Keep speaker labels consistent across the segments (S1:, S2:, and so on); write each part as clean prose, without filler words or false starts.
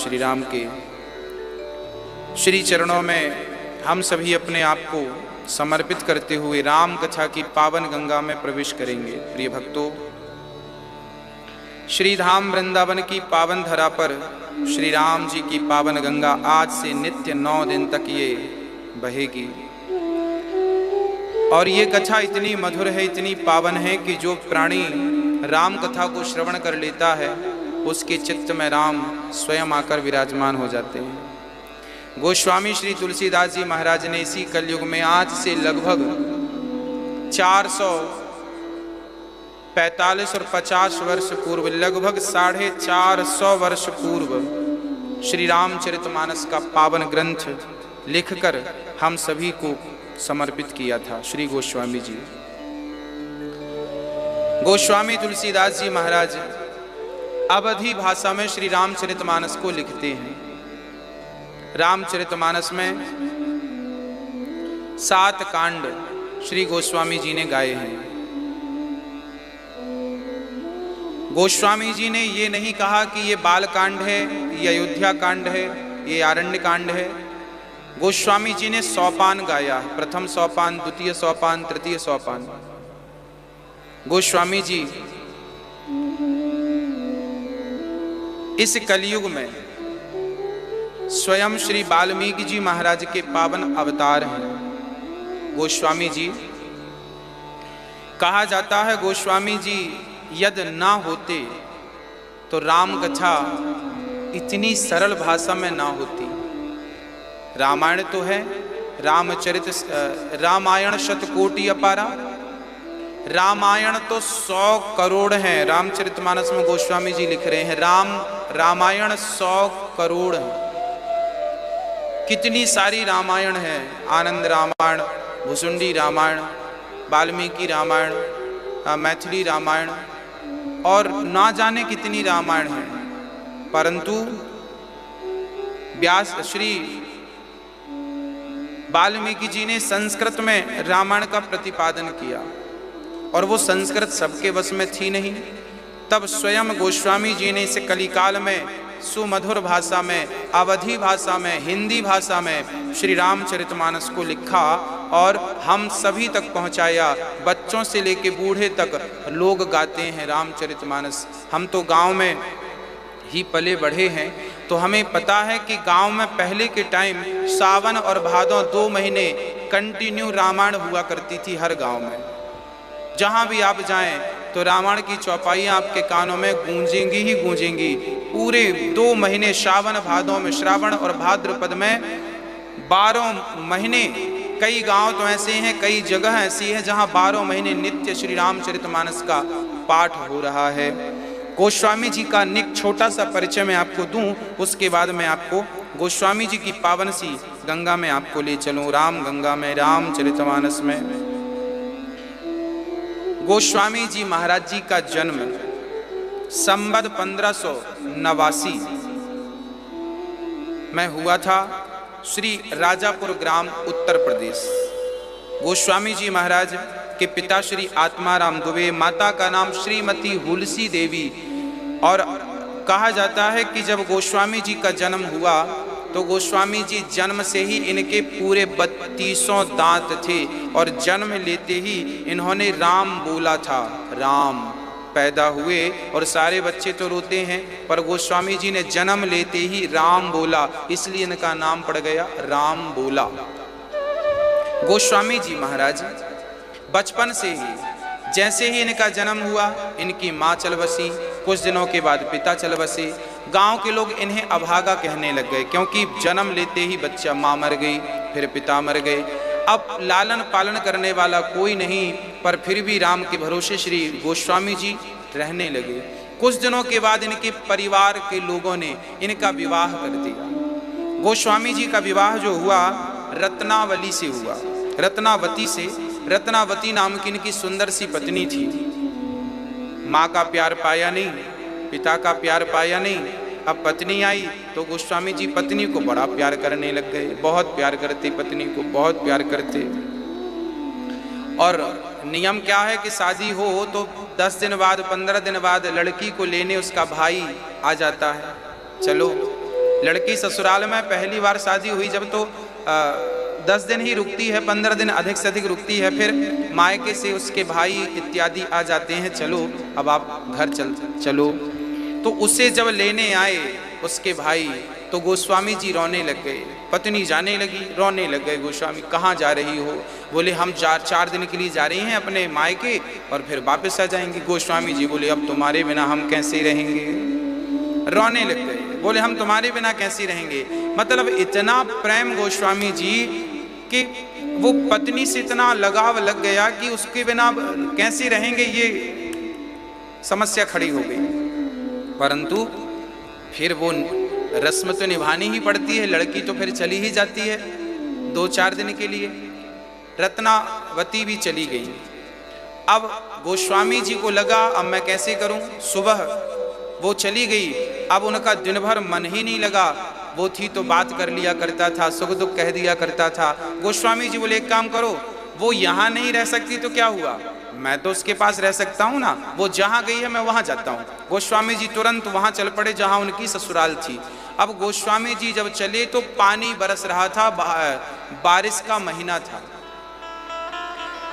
S1: श्री राम के श्री चरणों में हम सभी अपने आप को समर्पित करते हुए राम कथा की पावन गंगा में प्रवेश करेंगे। प्रिय भक्तों, श्री धाम वृंदावन की पावन धरा पर श्री राम जी की पावन गंगा आज से नित्य 9 दिन तक ये बहेगी। और ये कथा इतनी मधुर है, इतनी पावन है कि जो प्राणी राम कथा को श्रवण कर लेता है उसके चित्त में राम स्वयं आकर विराजमान हो जाते हैं। गोस्वामी श्री तुलसीदास जी महाराज ने इसी कलयुग में आज से लगभग 445 और 50 वर्ष पूर्व, लगभग 450 वर्ष पूर्व श्री रामचरितमानस का पावन ग्रंथ लिखकर हम सभी को समर्पित किया था श्री गोस्वामी जी। गोस्वामी तुलसीदास जी महाराज अवधी भाषा में श्री रामचरितमानस को लिखते हैं। रामचरितमानस में 7 कांड श्री गोस्वामी जी ने गाए हैं। गोस्वामी जी ने ये नहीं कहा कि ये बाल कांड है, ये अयोध्या कांड है, ये आरण्य कांड है। गोस्वामी जी ने सोपान गाया, प्रथम सोपान, द्वितीय सोपान, तृतीय सोपान। गोस्वामी जी इस कलयुग में स्वयं श्री वाल्मीकि जी महाराज के पावन अवतार हैं। गोस्वामी जी कहा जाता है, गोस्वामी जी यदि ना होते तो राम कथा इतनी सरल भाषा में ना होती। रामायण तो है, रामायण शतकोटि अपारा, रामायण तो 100 करोड़ हैं। रामचरितमानस में गोस्वामी जी लिख रहे हैं रामायण 100 करोड़ है। कितनी सारी रामायण है, आनंद रामायण, भुसुंडी रामायण, वाल्मीकि रामायण, मैथिली रामायण और ना जाने कितनी रामायण है। परंतु व्यास श्री वाल्मीकि जी ने संस्कृत में रामायण का प्रतिपादन किया और वो संस्कृत सबके वश में थी नहीं। तब स्वयं गोस्वामी जी ने इस कलिकाल में सुमधुर भाषा में, अवधी भाषा में, हिंदी भाषा में श्री रामचरितमानस को लिखा और हम सभी तक पहुंचाया। बच्चों से लेके बूढ़े तक लोग गाते हैं रामचरितमानस। हम तो गांव में ही पले बढ़े हैं तो हमें पता है कि गांव में पहले के टाइम सावन और भादों 2 महीने कंटिन्यू रामायण हुआ करती थी हर गांव में। जहां भी आप जाएं तो रामायण की चौपाइयाँ आपके कानों में गूंजेंगी ही गूंजेंगी। पूरे 2 महीने सावन भादों में, श्रावण और भाद्रपद में 12 महीने। कई गांव तो ऐसे हैं, कई जगह ऐसी है जहां 12 महीने नित्य श्री रामचरितमानस का पाठ हो रहा है। गोस्वामी जी का निक छोटा सा परिचय मैं आपको दूं, उसके बाद मैं आपको गोस्वामी जी की पावन सी गंगा में आपको ले चलूं, राम गंगा में, रामचरितमानस में। गोस्वामी जी महाराज जी का जन्म संवत 1589 में हुआ था श्री राजापुर ग्राम, उत्तर प्रदेश। गोस्वामी जी महाराज के पिता श्री आत्माराम दुबे, माता का नाम श्रीमती हुलसी देवी। और कहा जाता है कि जब गोस्वामी जी का जन्म हुआ तो गोस्वामी जी जन्म से ही इनके पूरे 32 दांत थे और जन्म लेते ही इन्होंने राम बोला था। राम पैदा हुए और सारे बच्चे तो रोते हैं, पर गोस्वामी जी ने जन्म लेते ही राम बोला, इसलिए इनका नाम पड़ गया राम बोला। गोस्वामी जी महाराज बचपन से ही, जैसे ही इनका जन्म हुआ इनकी माँ चल बसी, कुछ दिनों के बाद पिता चल बसे। गांव के लोग इन्हें अभागा कहने लग गए, क्योंकि जन्म लेते ही बच्चा, माँ मर गई, फिर पिता मर गए। अब लालन पालन करने वाला कोई नहीं, पर फिर भी राम के भरोसे श्री गोस्वामी जी रहने लगे। कुछ दिनों के बाद इनके परिवार के लोगों ने इनका विवाह कर दिया। गोस्वामी जी का विवाह जो हुआ रत्नावली से हुआ, रत्नावती से। रत्नावती नाम की इनकी सुंदर सी पत्नी थी। माँ का प्यार पाया नहीं, पिता का प्यार पाया नहीं। अब पत्नी आई तो गोस्वामी जी पत्नी को बड़ा प्यार करने लग गए, बहुत प्यार करते, पत्नी को बहुत प्यार करते। और नियम क्या है कि शादी हो तो 10 दिन बाद, 15 दिन बाद लड़की को लेने उसका भाई आ जाता है। चलो लड़की ससुराल में पहली बार शादी हुई जब तो 10 दिन ही रुकती है, 15 दिन अधिक से अधिक रुकती है, फिर मायके से उसके भाई इत्यादि आ जाते हैं, चलो अब आप घर चलो। तो उसे जब लेने आए उसके भाई तो गोस्वामी जी रोने लग गए, पत्नी जाने लगी, रोने लग गए। गोस्वामी कहाँ जा रही हो? बोले हम 4 दिन के लिए जा रही हैं अपने मायके और फिर वापस आ जाएंगी। गोस्वामी जी बोले अब तुम्हारे बिना हम कैसे रहेंगे? रोने लग गए, बोले हम तुम्हारे बिना कैसे रहेंगे। मतलब इतना प्रेम गोस्वामी जी कि वो पत्नी से इतना लगाव लग गया कि उसके बिना कैसे रहेंगे ये समस्या खड़ी हो गई। परंतु फिर वो रस्म तो निभानी ही पड़ती है, लड़की तो फिर चली ही जाती है 2-4 दिन के लिए। रत्नावती भी चली गई। अब गोस्वामी जी को लगा अब मैं कैसे करूं। सुबह वो चली गई, अब उनका दिन भर मन ही नहीं लगा। वो थी तो बात कर लिया करता था, सुख दुख कह दिया करता था। गोस्वामी जी बोले एक काम करो, वो यहाँ नहीं रह सकती तो क्या हुआ, मैं तो उसके पास रह सकता हूँ ना, वो जहाँ गई है मैं वहाँ जाता हूँ। गोस्वामी जी तुरंत वहाँ चल पड़े जहाँ उनकी ससुराल थी। अब गोस्वामी जी जब चले तो पानी बरस रहा था, बारिश का महीना था।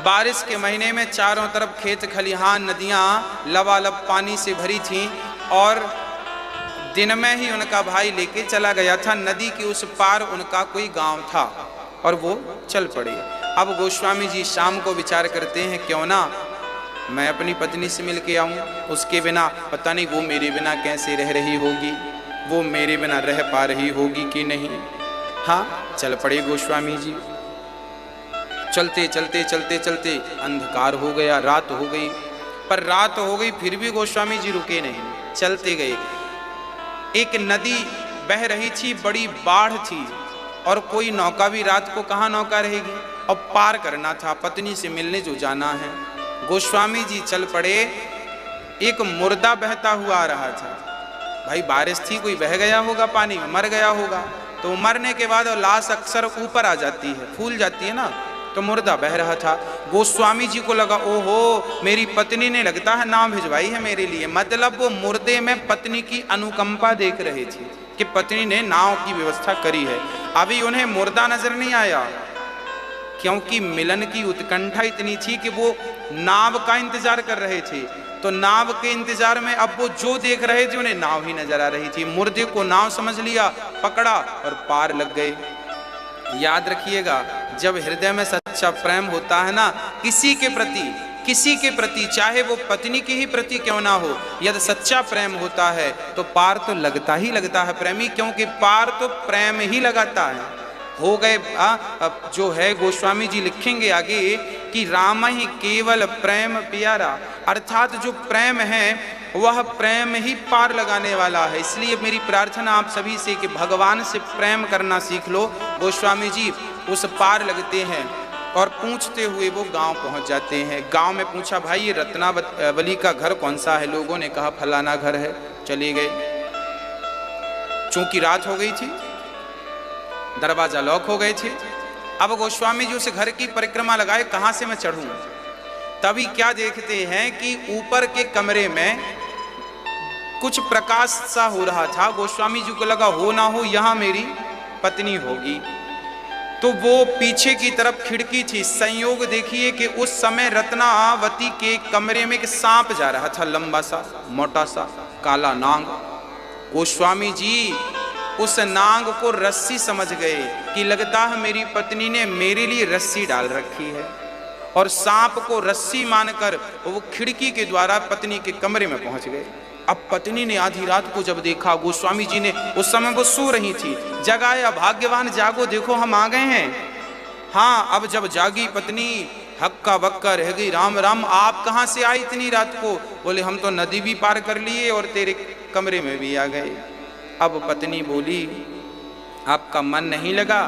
S1: बारिश के महीने में चारों तरफ खेत खलिहान नदियाँ लबालब पानी से भरी थीं और दिन में ही उनका भाई लेके चला गया था। नदी के उस पार उनका कोई गांव था और वो चल पड़े। अब गोस्वामी जी शाम को विचार करते हैं क्यों ना मैं अपनी पत्नी से मिल के आऊँ, उसके बिना पता नहीं वो मेरे बिना कैसे रह रही होगी, वो मेरे बिना रह पा रही होगी कि नहीं। हाँ, चल पड़े गोस्वामी जी। चलते चलते चलते चलते अंधकार हो गया, रात हो गई। पर रात हो गई फिर भी गोस्वामी जी रुके नहीं, चलते गए। एक नदी बह रही थी, बड़ी बाढ़ थी और कोई नौका भी, रात को कहाँ नौका रहेगी, और पार करना था, पत्नी से मिलने जो जाना है। गोस्वामी जी चल पड़े। एक मुर्दा बहता हुआ आ रहा था। भाई बारिश थी, कोई बह गया होगा पानी में, मर गया होगा, तो मरने के बाद लाश अक्सर ऊपर आ जाती है, फूल जाती है ना, तो मुर्दा बह रहा था। गोस्वामी जी को लगा ओहो मेरी पत्नी ने लगता है नाव भिजवाई है मेरे लिए। मतलब वो मुर्दे में पत्नी की अनुकंपा देख रहे थे कि पत्नी ने नाव की व्यवस्था करी है। अभी उन्हें मुर्दा नजर नहीं आया क्योंकि मिलन की उत्कंठा इतनी थी कि वो नाव का इंतजार कर रहे थे। तो नाव के इंतजार में अब वो जो देख रहे थे उन्हें नाव ही नजर आ रही थी। मुर्दे को नाव समझ लिया, पकड़ा और पार लग गए। याद रखिएगा, जब हृदय में सच्चा प्रेम होता है ना किसी के प्रति, चाहे वो पत्नी के ही प्रति क्यों ना हो, यदि सच्चा प्रेम होता है तो पार तो लगता ही लगता है प्रेमी, क्योंकि पार तो प्रेम ही लगाता है। हो गए जो है गोस्वामी जी लिखेंगे आगे कि राम ही केवल प्रेम प्यारा, अर्थात जो प्रेम है वह प्रेम ही पार लगाने वाला है। इसलिए मेरी प्रार्थना आप सभी से कि भगवान से प्रेम करना सीख लो। गोस्वामी जी उस पार लगते हैं और पूछते हुए वो गांव पहुंच जाते हैं। गांव में पूछा भाई ये रत्नावली का घर कौन सा है? लोगों ने कहा फलाना घर है। चले गए। चूंकि रात हो गई थी, दरवाजा लॉक हो गए थे। अब गोस्वामी जी उस घर की परिक्रमा लगाए, कहां से मैं चढ़ूं? तभी क्या देखते हैं कि ऊपर के कमरे में कुछ प्रकाश सा हो रहा था। गोस्वामी जी को लगा हो ना हो यहाँ मेरी पत्नी होगी। तो वो पीछे की तरफ खिड़की थी। संयोग देखिए कि उस समय रत्नावती के कमरे में एक सांप जा रहा था, लंबा सा मोटा सा काला नाग। गोस्वामी जी उस नाग को रस्सी समझ गए कि लगता है मेरी पत्नी ने मेरे लिए रस्सी डाल रखी है, और सांप को रस्सी मानकर वो खिड़की के द्वारा पत्नी के कमरे में पहुंच गए। अब पत्नी ने आधी रात को जब देखा, गोस्वामी जी ने, उस समय वो सो रही थी, जगाया, भाग्यवान जागो, देखो हम आ गए हैं। हाँ, अब जब जागी पत्नी हक्का बक्का रह गई, राम राम आप कहाँ से आई इतनी रात को? बोले हम तो नदी भी पार कर लिए और तेरे कमरे में भी आ गए। अब पत्नी बोली आपका मन नहीं लगा?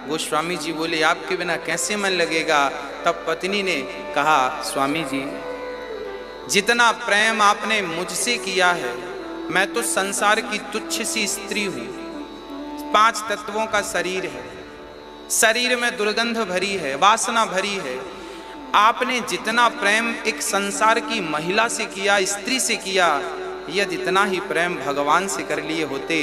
S1: गोस्वामी जी बोले आपके बिना कैसे मन लगेगा? तब पत्नी ने कहा स्वामी जी जितना प्रेम आपने मुझसे किया है, मैं तो संसार की तुच्छ सी स्त्री हूँ। 5 तत्वों का शरीर है, शरीर में दुर्गंध भरी है, वासना भरी है। आपने जितना प्रेम एक संसार की महिला से किया, स्त्री से किया, यदि इतना ही प्रेम भगवान से कर लिए होते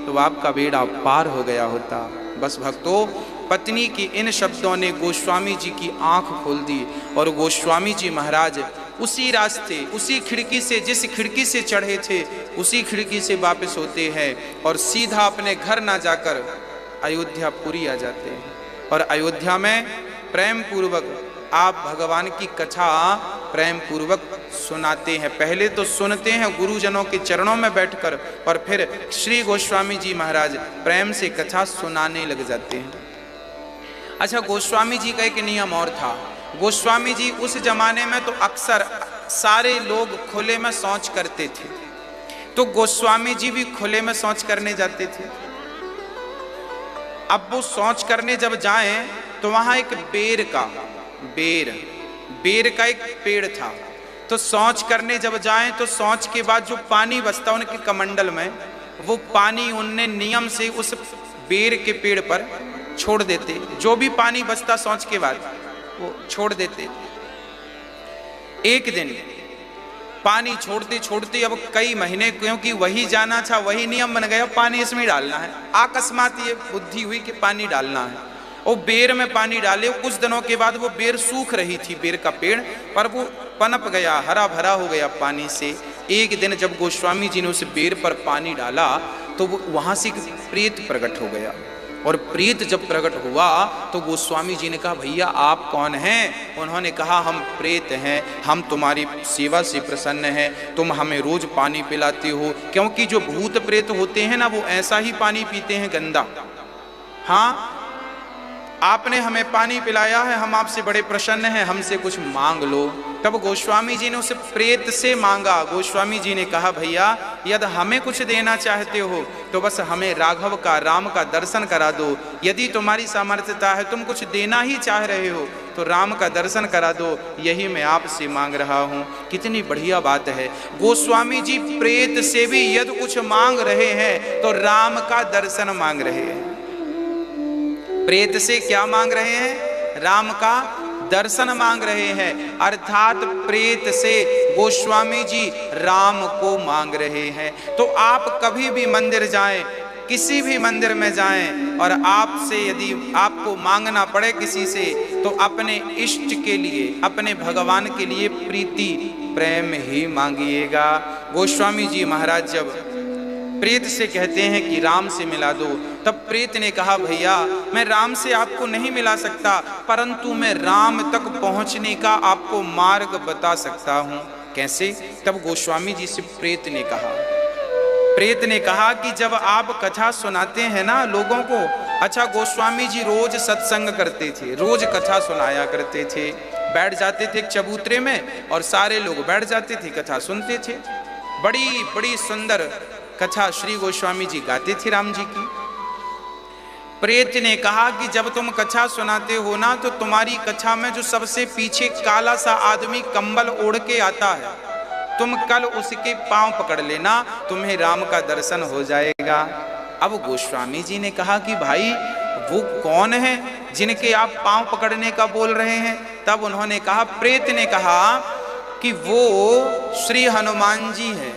S1: तो आपका बेड़ा पार हो गया होता। बस भक्तों, पत्नी की इन शब्दों ने गोस्वामी जी की आंख खोल दी और गोस्वामी जी महाराज उसी रास्ते, उसी खिड़की से, जिस खिड़की से चढ़े थे उसी खिड़की से वापस होते हैं और सीधा अपने घर ना जाकर अयोध्यापुरी आ जाते हैं। और अयोध्या में प्रेम पूर्वक आप भगवान की कथा प्रेम पूर्वक सुनाते हैं। पहले तो सुनते हैं गुरुजनों के चरणों में बैठकर और फिर श्री गोस्वामी जी महाराज प्रेम से कथा सुनाने लग जाते हैं। अच्छा, गोस्वामी जी का एक नियम और था। गोस्वामी जी उस जमाने में तो अक्सर सारे लोग खुले में शौच करते थे, तो गोस्वामी जी भी खुले में शौच करने जाते थे। अब वो शौच करने जब जाएं तो वहां एक बेर का एक पेड़ था, तो शौच करने जब जाएं तो शौच के बाद जो पानी बचता उनके कमंडल में, वो पानी उनने नियम से उस बेर के पेड़ पर छोड़ देते। जो भी पानी बचता शौच के बाद वो छोड़ देते। एक दिन पानी छोड़ते छोड़ते अब कई महीने, क्योंकि वही जाना था, वही नियम बन गया, पानी इसमें डालना है। अकस्मात ये बुद्धि हुई कि पानी डालना है, और बेर में पानी डाले। कुछ दिनों के बाद वो बेर सूख रही थी, बेर का पेड़, पर वो पनप गया, हरा भरा हो गया पानी से। एक दिन जब गोस्वामी जी ने उस बेर पर पानी डाला तो वो वहां से एक प्रेत प्रकट हो गया। और प्रेत जब प्रकट हुआ तो गोस्वामी जी ने कहा, भैया आप कौन हैं? उन्होंने कहा, हम प्रेत हैं, हम तुम्हारी सेवा से प्रसन्न हैं, तुम हमें रोज पानी पिलाते हो। क्योंकि जो भूत प्रेत होते हैं ना, वो ऐसा ही पानी पीते हैं, गंदा। हाँ, आपने हमें पानी पिलाया है, हम आपसे बड़े प्रसन्न हैं, हमसे कुछ मांग लो। तब गोस्वामी जी ने उस प्रेत से मांगा। गोस्वामी जी ने कहा, भैया यदि हमें कुछ देना चाहते हो तो बस हमें राघव का, राम का दर्शन करा दो। यदि तुम्हारी सामर्थ्यता है, तुम कुछ देना ही चाह रहे हो, तो राम का दर्शन करा दो, यही मैं आपसे मांग रहा हूँ। कितनी बढ़िया बात है। गोस्वामी जी प्रेत से भी यदि कुछ मांग रहे हैं तो राम का दर्शन मांग रहे हैं। प्रेत से क्या मांग रहे हैं? राम का दर्शन मांग रहे हैं। अर्थात प्रेत से गोस्वामी जी राम को मांग रहे हैं। तो आप कभी भी मंदिर जाएं, किसी भी मंदिर में जाएं, और आपसे यदि आपको मांगना पड़े किसी से, तो अपने इष्ट के लिए, अपने भगवान के लिए प्रीति प्रेम ही मांगिएगा। गोस्वामी जी महाराज जब प्रेत से कहते हैं कि राम से मिला दो, तब प्रेत ने कहा, भैया मैं राम से आपको नहीं मिला सकता, परंतु मैं राम तक पहुंचने का आपको मार्ग बता सकता हूं। कैसे? तब गोस्वामी जी से प्रेत ने कहा कि जब आप कथा सुनाते हैं ना लोगों को, अच्छा गोस्वामी जी रोज सत्संग करते थे, रोज कथा सुनाया करते थे, बैठ जाते थे एक चबूतरे में और सारे लोग बैठ जाते थे, कथा सुनते थे। बड़ी बड़ी सुंदर कथा श्री गोस्वामी जी गाते थे राम जी की। प्रेत ने कहा कि जब तुम कथा सुनाते हो ना, तो तुम्हारी कथा में जो सबसे पीछे काला सा आदमी कंबल ओढ़ के आता है, तुम कल उसके पांव पकड़ लेना, तुम्हें राम का दर्शन हो जाएगा। अब गोस्वामी जी ने कहा कि भाई वो कौन है जिनके आप पांव पकड़ने का बोल रहे हैं? तब उन्होंने कहा, प्रेत ने कहा कि वो श्री हनुमान जी हैं,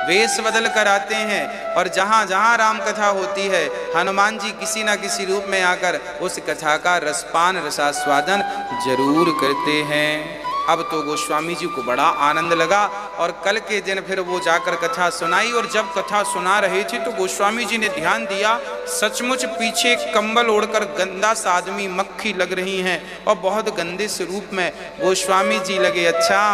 S1: वेश बदल कर आते हैं और जहाँ जहाँ राम कथा होती है, हनुमान जी किसी ना किसी रूप में आकर उस कथा का रसपान, रसास्वादन जरूर करते हैं। अब तो गोस्वामी जी को बड़ा आनंद लगा और कल के दिन फिर वो जाकर कथा सुनाई। और जब कथा सुना रहे थे तो गोस्वामी जी ने ध्यान दिया, सचमुच पीछे कंबल ओढ़कर गंदा सा आदमी, मक्खी लग रही हैं और बहुत गंदे स्वरूप में गोस्वामी जी लगे। अच्छा,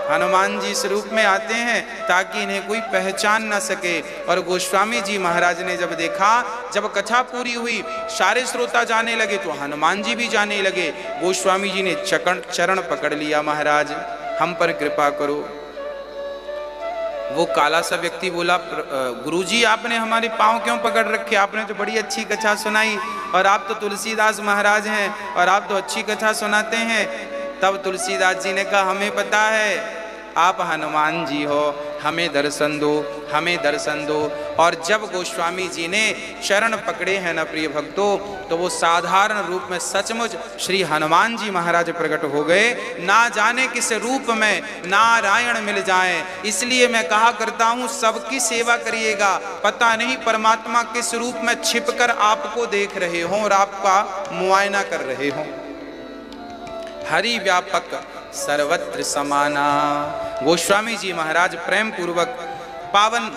S1: हनुमान जी स्वरूप में आते हैं ताकि इन्हें कोई पहचान न सके। और गोस्वामी जी महाराज ने जब देखा, जब कथा पूरी हुई, सारे श्रोता जाने लगे तो हनुमान जी भी जाने लगे। गोस्वामी जी ने चरण पकड़ लिया, महाराज हम पर कृपा करो। वो काला सा व्यक्ति बोला, गुरुजी आपने हमारे पांव क्यों पकड़ रखे? आपने तो बड़ी अच्छी कथा सुनाई, और आप तो तुलसीदास महाराज हैं और आप तो अच्छी कथा सुनाते हैं। तब तुलसीदास जी ने कहा, हमें पता है आप हनुमान जी हो, हमें दर्शन दो, हमें दर्शन दो। और जब गोस्वामी जी ने चरण पकड़े हैं न प्रिय भक्तों, तो वो साधारण रूप में सचमुच श्री हनुमान जी महाराज प्रकट हो गए। ना जाने किस रूप में नारायण मिल जाएं। इसलिए मैं कहा करता हूं, सबकी सेवा करिएगा, पता नहीं परमात्मा किस रूप में छिपकर आपको देख रहे हों और आपका मुआयना कर रहे हों। हरि व्यापक सर्वत्र समाना। गोस्वामी जी महाराज प्रेम पूर्वक पावन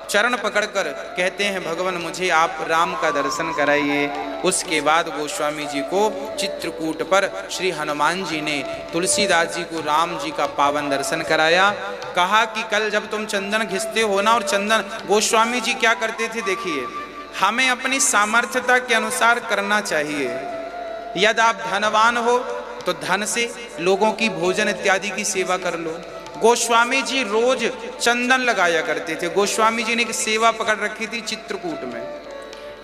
S1: चरण पकड़कर कहते हैं, भगवान मुझे आप राम का दर्शन कराइए। उसके बाद गोस्वामी जी को चित्रकूट पर श्री हनुमान जी ने तुलसीदास जी को राम जी का पावन दर्शन कराया। कहा कि कल जब तुम चंदन घिसते हो ना, और चंदन गोस्वामी जी क्या करते थे देखिए, हमें अपनी सामर्थ्यता के अनुसार करना चाहिए। यदि आप धनवान हो तो धन से लोगों की भोजन इत्यादि की सेवा कर लो। गोस्वामी जी रोज चंदन लगाया करते थे। गोस्वामी जी ने एक सेवा पकड़ रखी थी चित्रकूट में।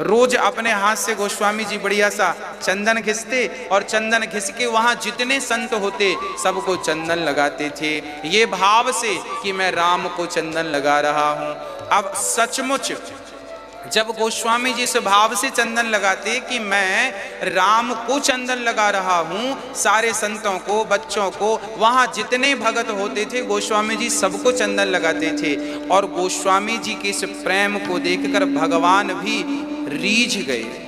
S1: रोज अपने हाथ से गोस्वामी जी बढ़िया सा चंदन घिसते और चंदन घिस के वहां जितने संत होते सबको चंदन लगाते थे, ये भाव से कि मैं राम को चंदन लगा रहा हूं। अब सचमुच जब गोस्वामी जी इस भाव से चंदन लगाते कि मैं राम को चंदन लगा रहा हूं, सारे संतों को, बच्चों को, वहां जितने भगत होते थे गोस्वामी जी सबको चंदन लगाते थे। और गोस्वामी जी के इस प्रेम को देखकर भगवान भी रीझ गए।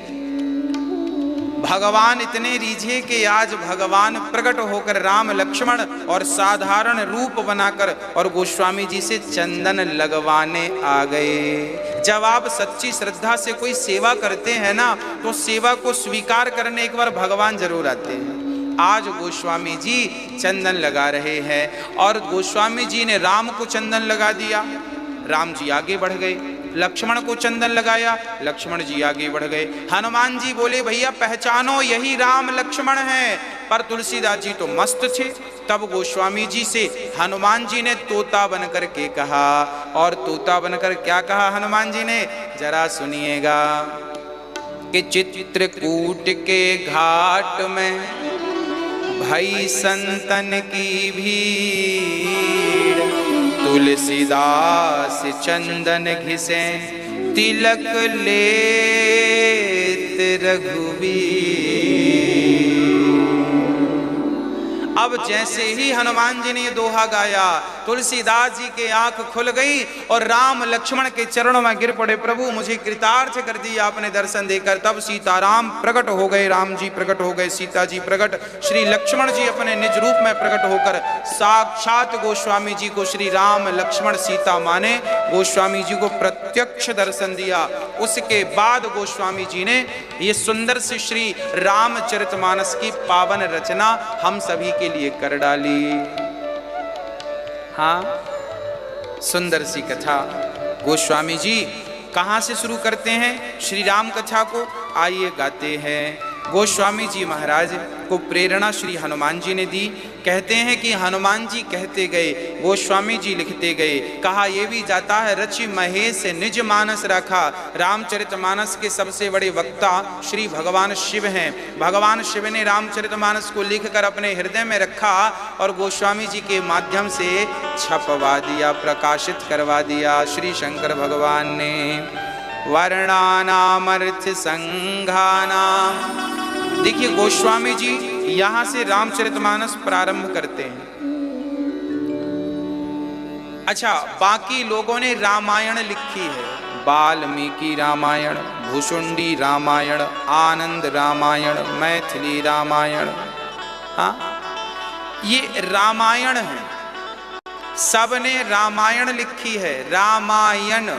S1: भगवान इतने रीझे कि आज भगवान प्रकट होकर राम लक्ष्मण और साधारण रूप बनाकर और गोस्वामी जी से चंदन लगवाने आ गए। जब आप सच्ची श्रद्धा से कोई सेवा करते हैं ना, तो सेवा को स्वीकार करने एक बार भगवान जरूर आते हैं। आज गोस्वामी जी चंदन लगा रहे हैं और गोस्वामी जी ने राम को चंदन लगा दिया, राम जी आगे बढ़ गए। लक्ष्मण को चंदन लगाया, लक्ष्मण जी आगे बढ़ गए। हनुमान जी बोले भैया पहचानो यही राम लक्ष्मण हैं, पर तुलसीदास जी तो मस्त थे। तब गोस्वामी जी से हनुमान जी ने तोता बनकर के कहा, और तोता बनकर क्या कहा हनुमान जी ने, जरा सुनिएगा कि चित्रकूट के घाट में भई संतन की भीड़, तुलसीदास चंदन घिसे तिलक लेत रघुबीर। अब जैसे ही हनुमान जी ने ये दोहा गाया, तुलसीदास जी के आंख खुल गई और राम लक्ष्मण के चरणों में गिर पड़े, प्रभु मुझे कृतार्थ कर दिया आपने दर्शन देकर। तब सीताराम प्रकट हो गए, राम जी प्रकट हो गए, सीता जी प्रकट, श्री लक्ष्मण जी अपने निज रूप में प्रकट होकर साक्षात गोस्वामी जी को श्री राम लक्ष्मण सीता माने गोस्वामी जी को प्रत्यक्ष दर्शन दिया। उसके बाद गोस्वामी जी ने ये सुंदर से श्री रामचरितमानस की पावन रचना हम सभी के लिए कर डाली। हाँ, सुंदर सी कथा गोस्वामी जी कहाँ से शुरू करते हैं श्री राम कथा को, आइए गाते हैं। गोस्वामी जी महाराज को प्रेरणा श्री हनुमान जी ने दी। कहते हैं कि हनुमान जी कहते गए, गोस्वामी जी लिखते गए। कहा यह भी जाता है, रचि महेश निज मानस रखा। रामचरितमानस के सबसे बड़े वक्ता श्री भगवान शिव हैं। भगवान शिव ने रामचरितमानस को लिखकर अपने हृदय में रखा और गोस्वामी जी के माध्यम से छपवा दिया, प्रकाशित करवा दिया श्री शंकर भगवान ने। वर्णानामर्थ संघानाम। देखिए गोस्वामी जी यहां से रामचरितमानस प्रारंभ करते हैं। अच्छा, बाकी लोगों ने रामायण लिखी है, वाल्मीकि रामायण, भुषुंडी रामायण, आनंद रामायण, मैथिली रामायण। हाँ, ये रामायण है, सबने रामायण लिखी है, रामायण।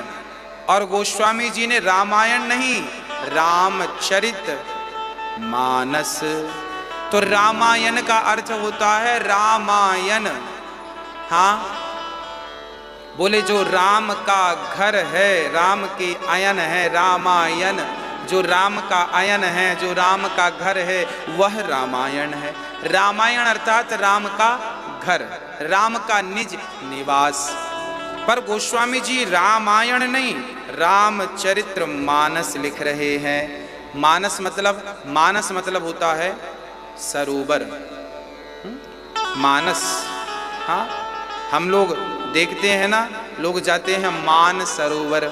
S1: और गोस्वामी जी ने रामायण नहीं, रामचरित मानस। तो रामायण का अर्थ होता है रामायण। हाँ, बोले जो राम का घर है, राम के अयन है, रामायण। जो राम का अयन है, जो राम का घर है, वह रामायण है। रामायण अर्थात राम का घर, राम का निज निवास। पर गोस्वामी जी रामायण नहीं, रामचरित्र मानस लिख रहे हैं। मानस मतलब होता है सरोवर, मानस। हाँ, हम लोग देखते हैं ना लोग जाते हैं मान सरोवर।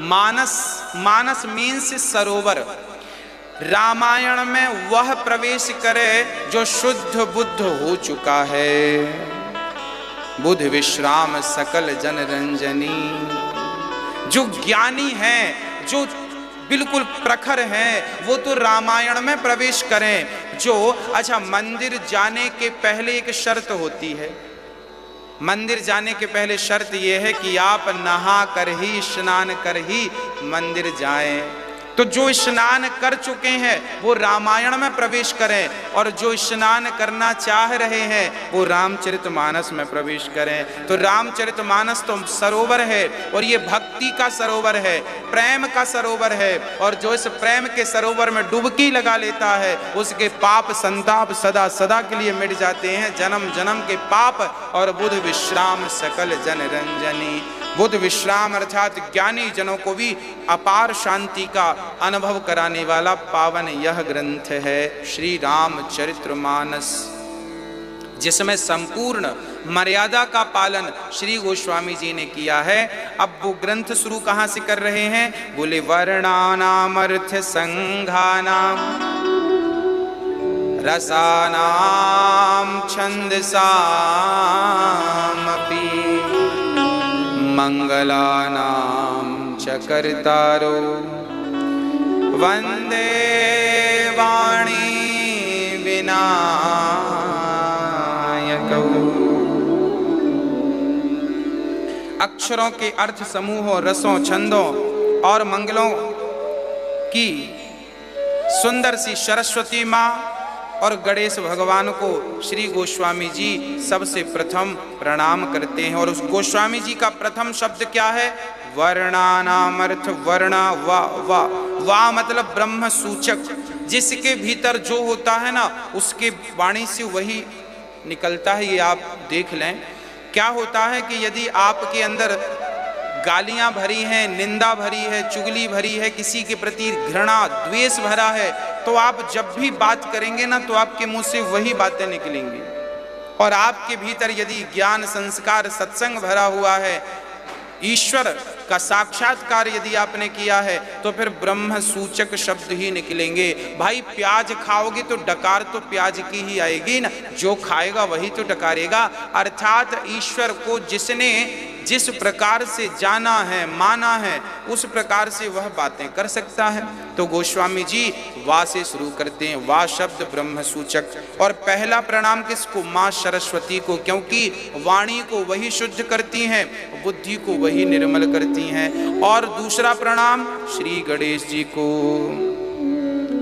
S1: मानस मीन्स सरोवर। रामायण में वह प्रवेश करे जो शुद्ध बुद्ध हो चुका है। बुद्ध विश्राम सकल जन रंजनी, जो ज्ञानी है, जो बिल्कुल प्रखर है, वो तो रामायण में प्रवेश करें। जो अच्छा, मंदिर जाने के पहले एक शर्त होती है। मंदिर जाने के पहले शर्त यह है कि आप नहा कर ही, स्नान कर ही मंदिर जाएं। तो जो स्नान कर चुके हैं वो रामायण में प्रवेश करें, और जो स्नान करना चाह रहे हैं वो रामचरितमानस में प्रवेश करें। तो रामचरितमानस तो सरोवर है, और ये भक्ति का सरोवर है, प्रेम का सरोवर है। और जो इस प्रेम के सरोवर में डुबकी लगा लेता है उसके पाप संताप सदा सदा के लिए मिट जाते हैं, जन्म जन्म के पाप। और बुद्ध विश्राम सकल जन रंजनी, बुद्ध विश्राम अर्थात ज्ञानी जनों को भी अपार शांति का अनुभव कराने वाला पावन यह ग्रंथ है श्री रामचरितमानस, जिसमें संपूर्ण मर्यादा का पालन श्री गोस्वामी जी ने किया है। अब वो ग्रंथ शुरू कहाँ से कर रहे हैं? बोले वर्णानाम अर्थ संघानाम रसानाम छंदसाम अपि मंगलानाम च कर्तारो वंदे वाणी विनायकौ। अक्षरों के अर्थ समूहों, रसों, छंदों और मंगलों की सुंदर सी सरस्वती माँ और गणेश भगवान को श्री गोस्वामी जी सबसे प्रथम प्रणाम करते हैं। और उस गोस्वामी जी का प्रथम शब्द क्या है? वर्णानाम अर्थ वर्णा, वा मतलब ब्रह्म सूचक, जिसके भीतर जो होता है ना उसके वाणी से वही निकलता है। ये आप देख लें, क्या होता है कि यदि आपके अंदर गालियां भरी हैं, निंदा भरी है, चुगली भरी है, किसी के प्रति घृणा द्वेष भरा है, तो आप जब भी बात करेंगे ना तो आपके मुंह से वही बातें निकलेंगी। और आपके भीतर यदि ज्ञान, संस्कार, सत्संग भरा हुआ है, ईश्वर का साक्षात्कार यदि आपने किया है, तो फिर ब्रह्म सूचक शब्द ही निकलेंगे। भाई प्याज खाओगे तो डकार तो प्याज की ही आएगी ना, जो खाएगा वही तो डकारेगा। अर्थात ईश्वर को जिसने जिस प्रकार से जाना है, माना है, उस प्रकार से वह बातें कर सकता है। तो गोस्वामी जी वा से शुरू करते हैं, वा शब्द ब्रह्म सूचक। और पहला प्रणाम किसको? माँ सरस्वती को, क्योंकि वाणी को वही शुद्ध करती हैं, बुद्धि को वही निर्मल करती हैं। और दूसरा प्रणाम श्री गणेश जी को।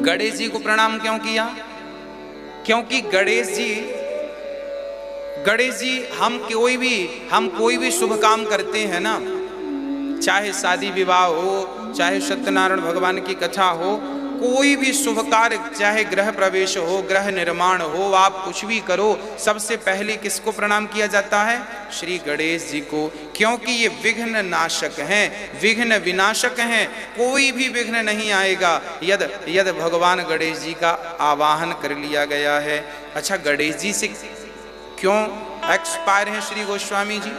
S1: गणेश जी को प्रणाम क्यों किया? क्योंकि गणेश जी हम कोई भी शुभ काम करते हैं ना, चाहे शादी विवाह हो, चाहे सत्यनारायण भगवान की कथा हो, कोई भी शुभ कार्य, चाहे गृह प्रवेश हो, गृह निर्माण हो, आप कुछ भी करो, सबसे पहले किसको प्रणाम किया जाता है? श्री गणेश जी को। क्योंकि ये विघ्न नाशक हैं, विघ्न विनाशक हैं, कोई भी विघ्न नहीं आएगा यद भगवान गणेश जी का आवाहन कर लिया गया है। अच्छा, गणेश जी से क्यों एक्सपायर हैं श्री गोस्वामी जी,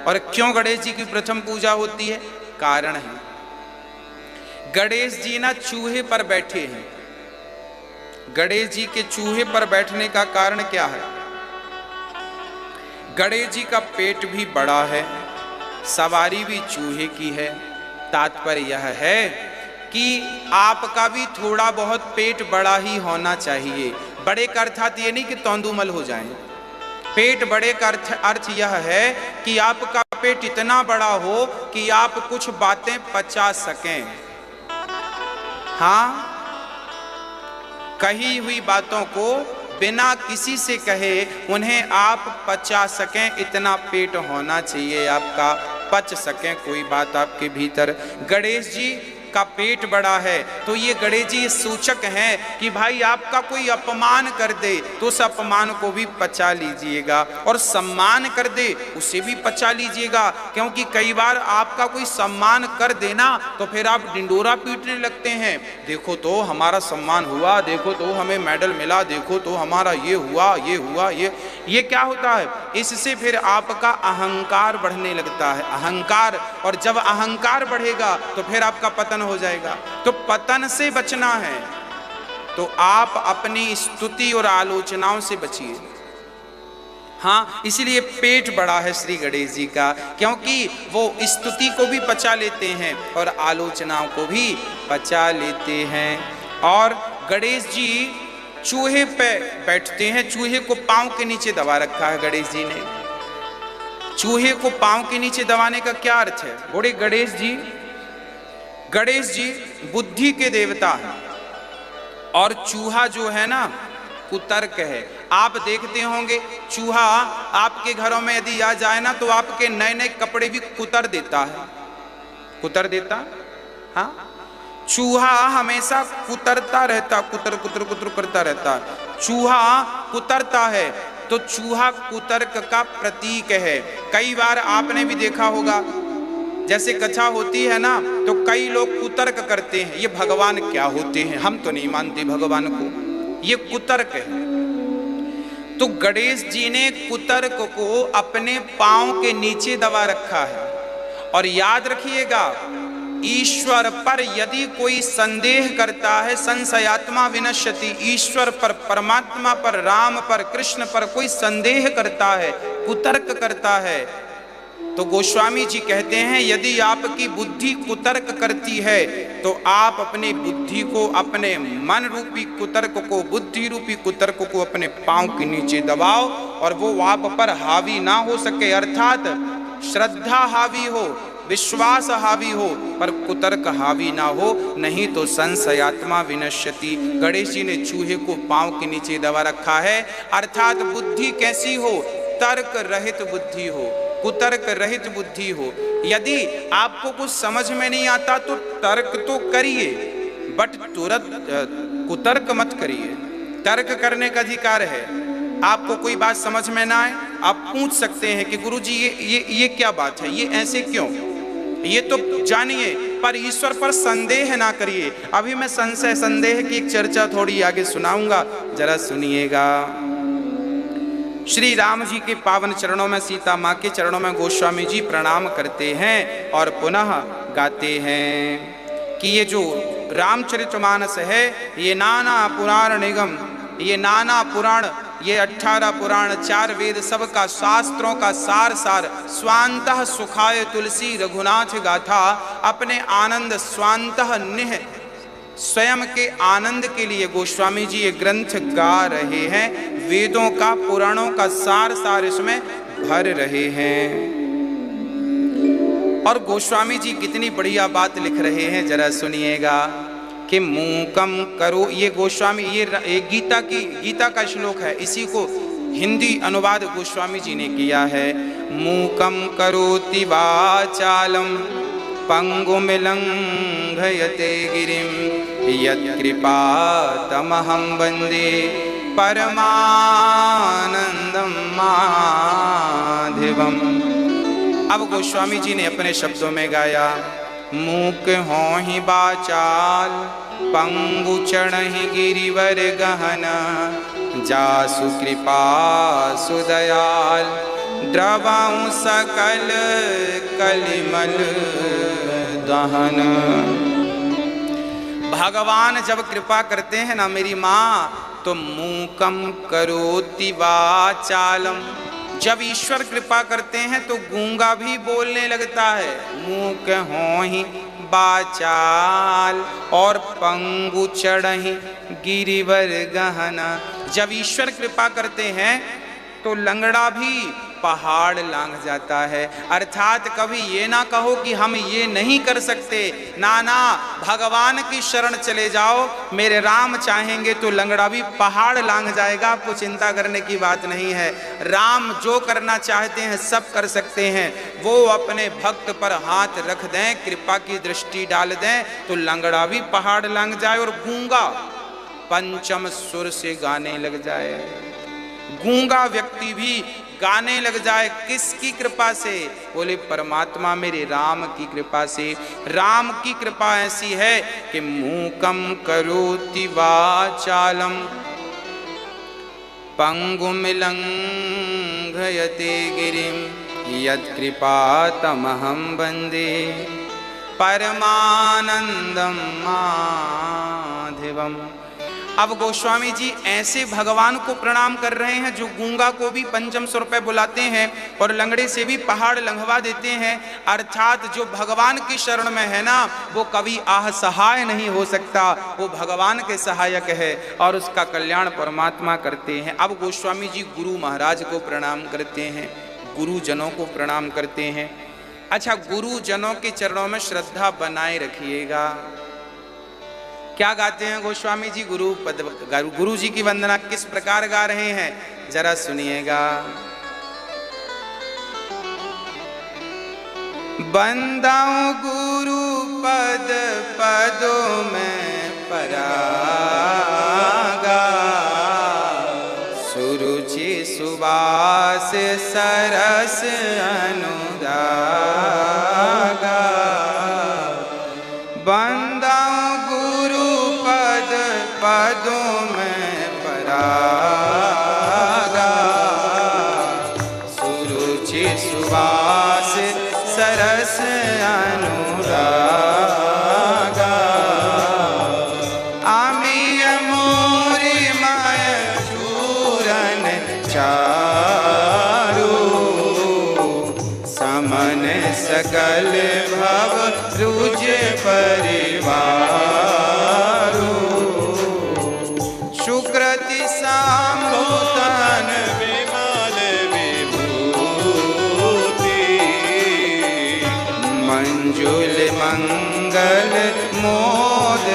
S1: और क्यों गणेश जी की प्रथम पूजा होती है? कारण है, गणेश जी ना चूहे पर बैठे हैं। गणेश जी के चूहे पर बैठने का कारण क्या है? गणेश जी का पेट भी बड़ा है, सवारी भी चूहे की है। तात्पर्य यह है कि आपका भी थोड़ा बहुत पेट बड़ा ही होना चाहिए। बड़े का अर्थात ये नहीं कि तौंदुमल हो जाएं। पेट बड़े का अर्थ यह है कि आपका पेट इतना बड़ा हो कि आप कुछ बातें पचा सकें। हाँ, कही हुई बातों को बिना किसी से कहे उन्हें आप पचा सकें, इतना पेट होना चाहिए आपका, पच सकें कोई बात आपके भीतर। गणेश जी का पेट बड़ा है, तो ये गणेश जी सूचक हैं कि भाई आपका कोई अपमान कर दे तो उस अपमान को भी पचा लीजिएगा, और सम्मान कर दे उसे भी पचा लीजिएगा। क्योंकि कई बार आपका कोई सम्मान कर देना तो फिर आप डिंडोरा पीटने लगते हैं, देखो तो हमारा सम्मान हुआ, देखो तो हमें मेडल मिला, देखो तो हमारा ये हुआ, ये क्या होता है? इससे फिर आपका अहंकार बढ़ने लगता है, अहंकार, और जब अहंकार बढ़ेगा तो फिर आपका पतन हो जाएगा। तो पतन से बचना है तो आप अपनी स्तुति और आलोचनाओं से बचिए। हाँ, इसीलिए पेट बड़ा है श्री गणेश जी का, क्योंकि वो स्तुति को भी पचा लेते हैं और आलोचनाओं को भी पचा लेते हैं। और गणेश जी चूहे पे बैठते हैं, चूहे को पांव के नीचे दबा रखा है गणेश जी ने। चूहे को पांव के नीचे दबाने का क्या अर्थ है? बोले गणेश जी बुद्धि के देवता हैं और चूहा जो है ना कुतर्क है। आप देखते होंगे चूहा आपके घरों में यदि आ जाए ना तो आपके नए नए कपड़े भी कुतर देता है, कुतर देता। हाँ, चूहा हमेशा कुतरता रहता, कुतर कुतर कुतर करता रहता। चूहा कुतरता है तो चूहा कुतर्क का प्रतीक है। कई बार आपने भी देखा होगा, जैसे कथा होती है ना तो कई लोग कुतर्क करते हैं, ये भगवान क्या होते हैं, हम तो नहीं मानते भगवान को, ये कुतर्क है। तो गणेश जी ने कुतर्क को अपने पांव के नीचे दबा रखा है। और याद रखिएगा, ईश्वर पर यदि कोई संदेह करता है, संशयात्मा विनश्यति, ईश्वर पर, परमात्मा पर, राम पर, कृष्ण पर कोई संदेह करता है, कुतर्क करता है, तो गोस्वामी जी कहते हैं यदि आपकी बुद्धि कुतर्क करती है तो आप अपनी बुद्धि को, अपने मन रूपी कुतर्क को, बुद्धि रूपी कुतर्क को अपने पांव के नीचे दबाओ और वो आप पर हावी ना हो सके। अर्थात श्रद्धा हावी हो, विश्वास हावी हो, पर कुतर्क हावी ना हो, नहीं तो संशयात्मा विनश्यति। गणेश जी ने चूहे को पांव के नीचे दबा रखा है। अर्थात बुद्धि कैसी हो? तर्क रहित बुद्धि हो, कुतर्क रहित बुद्धि हो। यदि आपको कुछ समझ में नहीं आता तो तर्क तो करिए, बट तुरंत कुतर्क मत करिए। तर्क करने का अधिकार है। आपको कोई बात समझ में ना आए, आप पूछ सकते हैं कि गुरुजी ये क्या बात है, ये ऐसे क्यों, ये तो जानिए, पर ईश्वर पर संदेह ना करिए। अभी मैं संशय संदेह की एक चर्चा थोड़ी आगे सुनाऊंगा, जरा सुनिएगा। श्री राम जी के पावन चरणों में, सीता माँ के चरणों में गोस्वामी जी प्रणाम करते हैं और पुनः गाते हैं कि ये जो रामचरितमानस है ये नाना पुराण निगम, ये नाना पुराण, ये 18 पुराण, 4 वेद, सबका शास्त्रों का सार स्वांतः सुखाय तुलसी रघुनाथ गाथा। अपने आनंद स्वांतः निह, स्वयं के आनंद के लिए गोस्वामी जी ये ग्रंथ गा रहे हैं। वेदों का, पुराणों का सार इसमें भर रहे हैं। और गोस्वामी जी कितनी बढ़िया बात लिख रहे हैं, जरा सुनिएगा कि मूकम करो। ये गोस्वामी, ये गीता का श्लोक है, इसी को हिंदी अनुवाद गोस्वामी जी ने किया है। मूकम करोति वाचालम पंगुम लंघयते गिरिम यत्कृपा तमहं वन्दे परमानंदम माधवम। अब गोस्वामी जी ने अपने शब्दों में गाया, मूक हों ही बाचाल पंगु चढ़हि गिरिवर गहन, जासु कृपा सुदयाल द्रवाऊं सकल कलिमल दहन। भगवान जब कृपा करते हैं ना मेरी माँ, तो मूकम करोति वाचालम, जब ईश्वर कृपा करते हैं तो गूंगा भी बोलने लगता है। मूक हों ही बाचाल और पंगु चढ़हि गिरिवर गहना, जब ईश्वर कृपा करते हैं तो लंगड़ा भी पहाड़ लांघ जाता है। अर्थात कभी ये ना कहो कि हम ये नहीं कर सकते, ना, भगवान की शरण चले जाओ, मेरे राम चाहेंगे तो लंगड़ा भी पहाड़ लांघ जाएगा। आपको चिंता करने की बात नहीं है। राम जो करना चाहते हैं सब कर सकते हैं। वो अपने भक्त पर हाथ रख दें, कृपा की दृष्टि डाल दें तो लंगड़ा भी पहाड़ लांघ जाए और गूंगा पंचम सुर से गाने लग जाए, गूंगा व्यक्ति भी गाने लग जाए। किसकी कृपा से? बोले परमात्मा मेरे राम की कृपा से। राम की कृपा ऐसी है कि मूकम करोति वाचालम पंगुम लंघयते लङ्घयते गिरिं यत्कृपातमहं वन्दे परमानंदम माधवम। अब गोस्वामी जी ऐसे भगवान को प्रणाम कर रहे हैं जो गूंगा को भी पंचम सौ रुपए बुलाते हैं और लंगड़े से भी पहाड़ लंघवा देते हैं। अर्थात जो भगवान की शरण में है ना, वो कभी असहाय नहीं हो सकता, वो भगवान के सहायक है और उसका कल्याण परमात्मा करते हैं। अब गोस्वामी जी गुरु महाराज को प्रणाम करते हैं, गुरुजनों को प्रणाम करते हैं। अच्छा, गुरुजनों के चरणों में श्रद्धा बनाए रखिएगा। क्या गाते हैं गोस्वामी जी? गुरु जी की वंदना किस प्रकार गा रहे हैं, जरा सुनिएगा। बंदाऊं गुरु पद पदों में परागा, सुरुचि सुबास सरस अनुरागा। बंदाऊं गुरु पद पदों में परागा, सुरुचि सुबास सरस अनुरागा। आमिय मोरी माय चूरन चारू, समन सकल भव रुज परिवारू। सुकृति साम्भूतन विमल विभूति, मंजुल मंगल मोद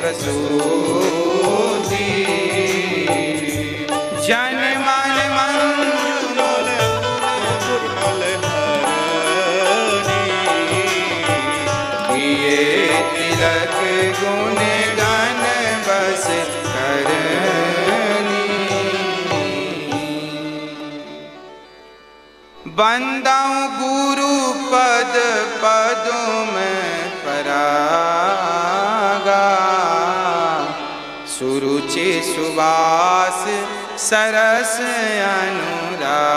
S1: प्रसूति। जन मन मंजुल किए तिलक गुण गान बस करनी। बंदाऊं गुरु पद पदों में परागा, सुरुचि सुबास सरस अनुरागा।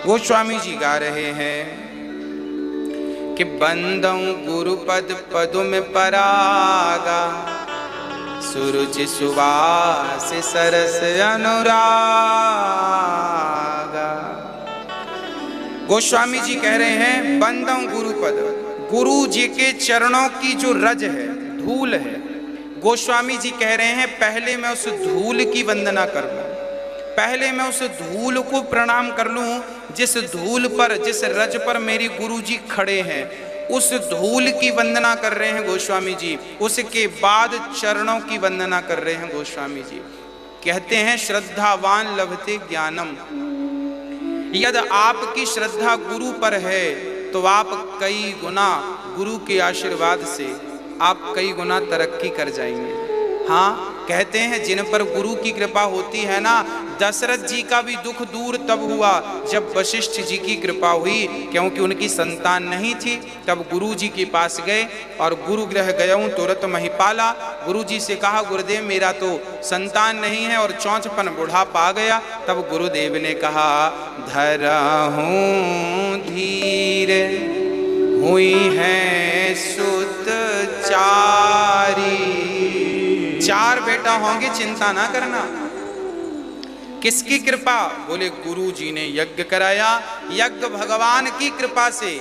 S1: गोस्वामी जी गा रहे हैं कि बंदाऊं गुरु पद पदों में परागा, सुरुचि सुबास सरस अनुरागा। गोस्वामी जी कह रहे हैं बंदाऊं गुरु पद, गुरु जी के चरणों की जो रज है, धूल है, गोस्वामी जी कह रहे हैं पहले मैं उस धूल की वंदना कर लूं, पहले मैं उस धूल को प्रणाम कर लूं जिस धूल पर, जिस रज पर मेरी गुरु जी खड़े हैं, उस धूल की वंदना कर रहे हैं गोस्वामी जी। उसके बाद चरणों की वंदना कर रहे हैं गोस्वामी जी। कहते हैं श्रद्धावान लभते ज्ञानम, यदि आपकी श्रद्धा गुरु पर है तो आप कई गुना गुरु के आशीर्वाद से आप कई गुना तरक्की कर जाएंगे। हाँ, कहते हैं जिन पर गुरु की कृपा होती है ना, दशरथ जी का भी दुख दूर तब हुआ जब वशिष्ठ जी की कृपा हुई, क्योंकि उनकी संतान नहीं थी। तब गुरु जी के पास गए और गुरु गृह गयऊं तुरत महिपाला। गुरु जी से कहा गुरुदेव मेरा तो संतान नहीं है और चौंचपन बुढ़ापा आ गया। तब गुरुदेव ने कहा धरहूं धीर हुई है सुत चारी, चार बेटा होंगे चिंता ना करना। किसकी कृपा? बोले गुरु जी ने यज्ञ कराया, यज्ञ भगवान की कृपा से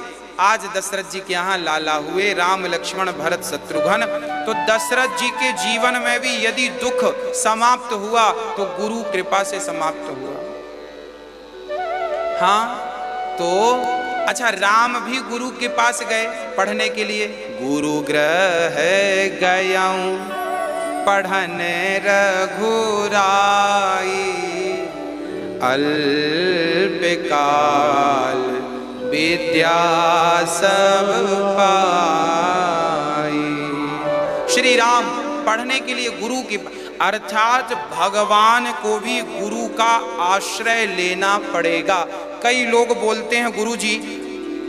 S1: आज दशरथ जी के यहाँ लाला हुए, राम लक्ष्मण भरत शत्रुघ्न। तो दशरथ जी के जीवन में भी यदि दुख समाप्त हुआ तो गुरु कृपा से समाप्त हुआ। हाँ, तो अच्छा, राम भी गुरु के पास गए पढ़ने के लिए। गुरु गृह गयाऊं पढ़न रघुराई, अल्पकाल विद्या सब पाई। श्री राम पढ़ने के लिए गुरु की, अर्थात भगवान को भी गुरु का आश्रय लेना पड़ेगा। कई लोग बोलते हैं गुरु जी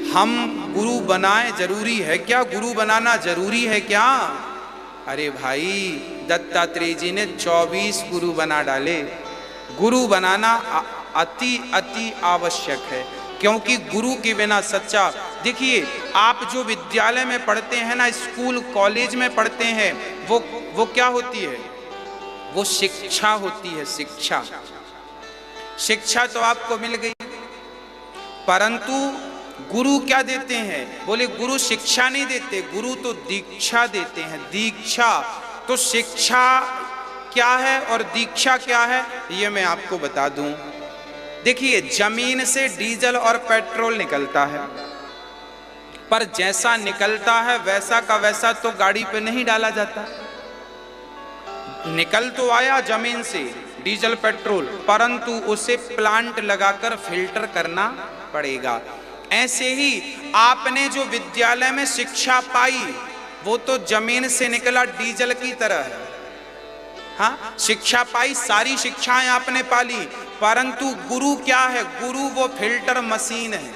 S1: हम गुरु बनाए, जरूरी है क्या? गुरु बनाना जरूरी है क्या? अरे भाई, दत्तात्रेय जी ने 24 गुरु बना डाले। गुरु बनाना अति अति आवश्यक है, क्योंकि गुरु के बिना सच्चा, देखिए आप जो विद्यालय में पढ़ते हैं ना, स्कूल कॉलेज में पढ़ते हैं, वो क्या होती है? वो शिक्षा होती है। शिक्षा शिक्षा तो आपको मिल गई, परंतु गुरु क्या देते हैं? बोले गुरु शिक्षा नहीं देते, गुरु तो दीक्षा देते हैं। दीक्षा तो शिक्षा क्या है और दीक्षा क्या है, ये मैं आपको बता दूं। देखिए जमीन से डीजल और पेट्रोल निकलता है, पर जैसा निकलता है वैसा का वैसा तो गाड़ी पे नहीं डाला जाता। निकल तो आया जमीन से डीजल पेट्रोल, परंतु उसे प्लांट लगाकर फिल्टर करना पड़ेगा। ऐसे ही आपने जो विद्यालय में शिक्षा पाई वो तो जमीन से निकला डीजल की तरह है। हाँ, शिक्षा पाई, सारी शिक्षाएं आपने पाली, परंतु गुरु क्या है? गुरु वो फिल्टर मशीन है।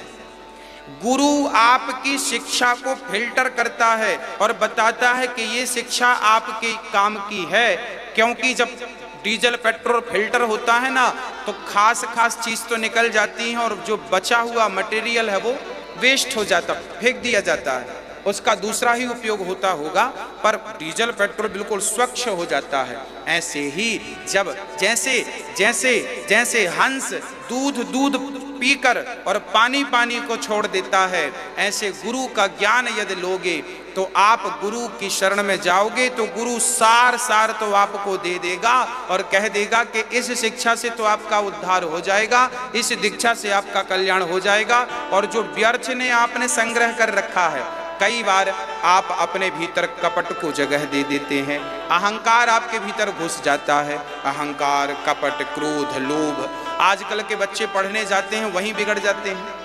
S1: गुरु आपकी शिक्षा को फिल्टर करता है और बताता है कि ये शिक्षा आपके काम की है, क्योंकि जब डीजल पेट्रोल फिल्टर होता है ना तो खास खास चीज तो निकल जाती है और जो बचा हुआ मटेरियल है वो वेस्ट हो जाता, फेंक दिया जाता है, उसका दूसरा ही उपयोग होता होगा, पर डीजल पेट्रोल बिल्कुल स्वच्छ हो जाता है। ऐसे ही जब जैसे जैसे जैसे हंस दूध पीकर और पानी को छोड़ देता है, ऐसे गुरु का ज्ञान यदि लोगे तो आप गुरु की शरण में जाओगे तो गुरु सार तो आपको दे देगा और कह देगा कि इस शिक्षा से तो आपका उद्धार हो जाएगा, इस दीक्षा से आपका कल्याण हो जाएगा। और जो व्यर्थ ने आपने संग्रह कर रखा है, कई बार आप अपने भीतर कपट को जगह दे देते हैं, अहंकार आपके भीतर घुस जाता है। अहंकार, कपट, क्रोध, लोभ, आजकल के बच्चे पढ़ने जाते हैं वहीं बिगड़ जाते हैं,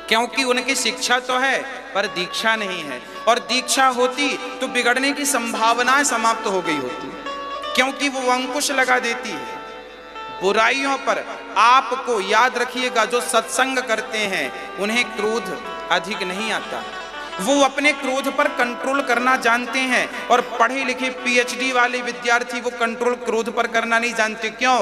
S1: क्योंकि उनकी शिक्षा तो है पर दीक्षा नहीं है। और दीक्षा होती तो बिगड़ने की संभावनाएं समाप्त हो गई होती, क्योंकि वो अंकुश लगा देती है बुराइयों पर। आपको याद रखिएगा, जो सत्संग करते हैं उन्हें क्रोध अधिक नहीं आता, वो अपने क्रोध पर कंट्रोल करना जानते हैं। और पढ़े लिखे पीएचडी वाले विद्यार्थी वो कंट्रोल क्रोध पर करना नहीं जानते। क्यों?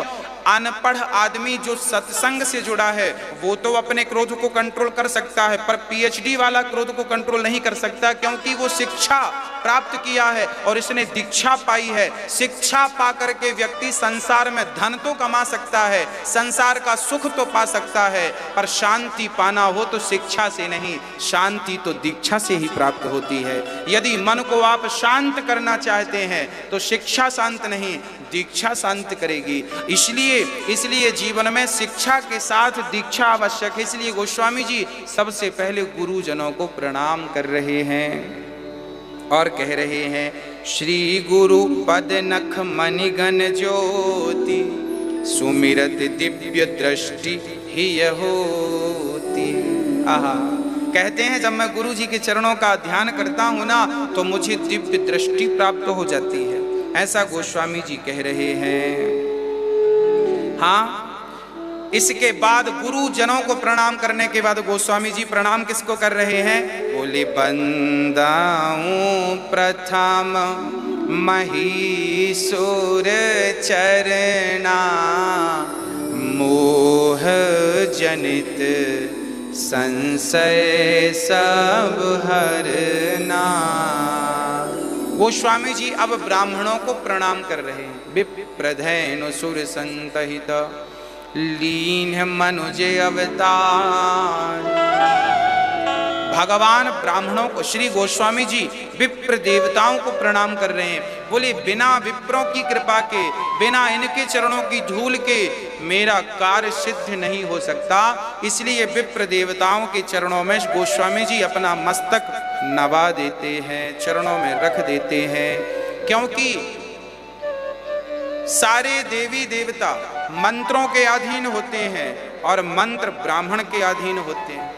S1: अनपढ़ आदमी जो सत्संग से जुड़ा है वो तो अपने क्रोध को कंट्रोल कर सकता है, पर पीएचडी वाला क्रोध को कंट्रोल नहीं कर सकता, क्योंकि वो शिक्षा प्राप्त किया है और इसने दीक्षा पाई है। शिक्षा पा करके व्यक्ति संसार में धन तो कमा सकता है, संसार का सुख तो पा सकता है, पर शांति पाना हो तो शिक्षा से नहीं, शांति तो दीक्षा से ही प्राप्त होती है। यदि मन को आप शांत करना चाहते हैं तो शिक्षा शांत नहीं, दीक्षा शांत करेगी। इसलिए जीवन में शिक्षा के साथ दीक्षा आवश्यक है। इसलिए गोस्वामी जी सबसे पहले गुरुजनों को प्रणाम कर रहे हैं और कह रहे हैं, श्री गुरु पद नख मणिगण ज्योति सुमिरत दिव्य दृष्टि ही होती। आहा, कहते हैं जब मैं गुरु जी के चरणों का ध्यान करता हूं ना तो मुझे दिव्य दृष्टि प्राप्त हो जाती है, ऐसा गोस्वामी जी कह रहे हैं। हाँ, इसके बाद गुरु जनों को प्रणाम करने के बाद गोस्वामी जी प्रणाम किसको कर रहे हैं? बोले बंदाऊं प्रथम महीसुर चरना मोह जनित संशय सब हरना। गोस्वामी जी अब ब्राह्मणों को प्रणाम कर रहे हैं। विप्रधेनु सुर संतहित लीन मनुज अवतार। भगवान ब्राह्मणों को, श्री गोस्वामी जी विप्र देवताओं को प्रणाम कर रहे हैं। बोले बिना विप्रों की कृपा के, बिना इनके चरणों की धूल के मेरा कार्य सिद्ध नहीं हो सकता। इसलिए विप्र देवताओं के चरणों में गोस्वामी जी अपना मस्तक नवा देते हैं, चरणों में रख देते हैं, क्योंकि सारे देवी देवता मंत्रों के अधीन होते हैं और मंत्र ब्राह्मण के अधीन होते हैं।